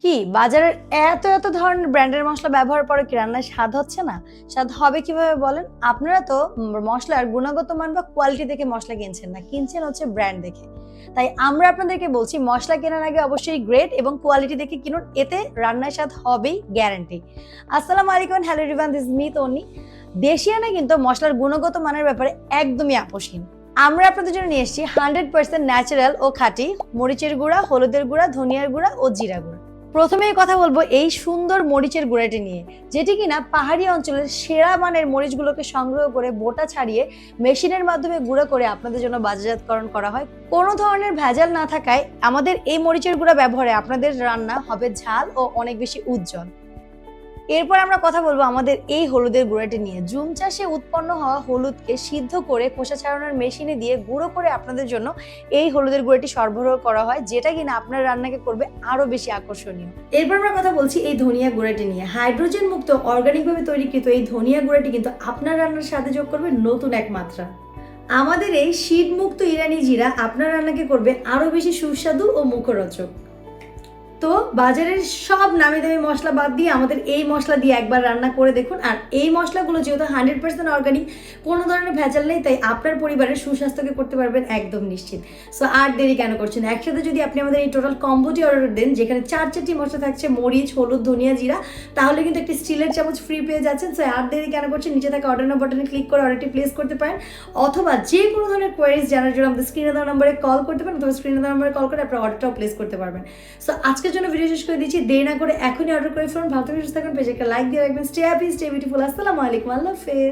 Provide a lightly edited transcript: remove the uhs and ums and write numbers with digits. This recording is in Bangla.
কি বাজারের এত ধরনের ব্র্যান্ডের মসলা ব্যবহার করে কি রান্নায় স্বাদ হচ্ছে না? স্বাদ হবে কিভাবে বলেন? আপনারা তো মসলার গুণগত মান বা কোয়ালিটি দেখে মসলা কিনছেন না। কিনছেন হচ্ছে ব্র্যান্ড দেখে। তাই আমরা আপনাদেরকে বলছি মসলা কেনার আগে অবশ্যই গ্রেড এবং কোয়ালিটি দেখে কিনুন। এতে রান্নার স্বাদ হবেই গ্যারান্টি। আসসালামু আলাইকুম, hello everyone, this is me Tonni. দেশিয়ানা কিন্তু মসলার গুণগত মানের ব্যাপারে একদমই আপোষহীন। আমরা আপনাদের জন্য নিয়ে এসেছি 100% ন্যাচারাল ও খাঁটি মরিচের গুঁড়া, হলুদের গুঁড়া, ধনিয়ার গুঁড়া ও জিরা গুঁড়া। প্রথমেই কথা বলবো এই সুন্দর মরিচের গুঁড়াটি নিয়ে, যেটি কিনা পাহাড়ি অঞ্চলের সেরা মানের মরিচগুলোকে সংগ্রহ করে বোটা ছাড়িয়ে মেশিনের মাধ্যমে গুঁড়ো করে আপনাদের জন্য বাজারজাতকরণ করা হয়। কোনো ধরনের ভেজাল না থাকায় আমাদের এই মরিচের গুঁড়া ব্যবহারে আপনাদের রান্না হবে ঝাল ও অনেক বেশি উজ্জ্বল। এরপর আমরা কথা বলবো আমাদের এই হলুদের গুঁড়াটি নিয়ে। জুম চাষে উৎপন্ন হওয়া হলুদকে সিদ্ধ করে খোসা ছাড়ানোর মেশিনে দিয়ে গুঁড়ো করে আপনাদের জন্য এই হলুদের গুঁড়াটি সরবরাহ করা হয়, যেটা কিনা আপনার রান্নাকে করবে আরো বেশি আকর্ষণীয়। এরপর আমরা কথা বলছি এই ধনিয়া গুঁড়াটি নিয়ে। হাইড্রোজেন মুক্ত অর্গানিক ভাবে তৈরিকৃত এই ধনিয়া গুঁড়াটি কিন্তু আপনার রান্নার সাথে যোগ করবে নতুন এক মাত্রা। আমাদের এই শীত মুক্ত ইরানি জিরা আপনার রান্নাকে করবে আরো বেশি সুস্বাদু ও মুখরোচক। তো বাজারের সব নামি দামি মশলা বাদ দিয়ে আমাদের এই মশলা দিয়ে একবার রান্না করে দেখুন। আর এই মশলাগুলো যেহেতু 100% অর্গানিক, কোনো ধরনের ভেজাল নেই, তাই আপনার পরিবারের সুস্বাস্থ্যকে করতে পারবেন একদম নিশ্চিত। সো আর দেরি কেন করছেন, একসাথে যদি আপনি আমাদের এই টোটাল কম্বোটি অর্ডার দেন, যেখানে 4 মশলা থাকছে মরিচ, হলুদ, ধনিয়া, জিরা, তাহলে কিন্তু একটি স্টিলের চামচ ফ্রি পেয়ে যাচ্ছেন। সো আর দেরি কেন করছেন, নিচে থাকা অর্ডার নাও বাটনে ক্লিক করে অর্ডারটি প্লেস করতে পারেন, অথবা যে কোনো ধরনের কোয়ারিজ জানার জন্য আমাদের স্ক্রিনে দেওয়া নম্বরে কল করতে পারেন, অথবা স্ক্রিনে দেওয়া নম্বরে কল করে আপনার অর্ডারটাও প্লেস করতে পারবেন। সো আজকের জন্য ভিডিও শেষ করে দিচ্ছি, দেরি না করে এখনই অর্ডার করে ফেলুন। ভালো থাকবেন, সুস্থ থাকবেন, পেজে একটা লাইক দিয়ে রাখবেন। Stay happy, stay beautiful. আসসালামু আলাইকুম, আল্লাহ হাফেজ।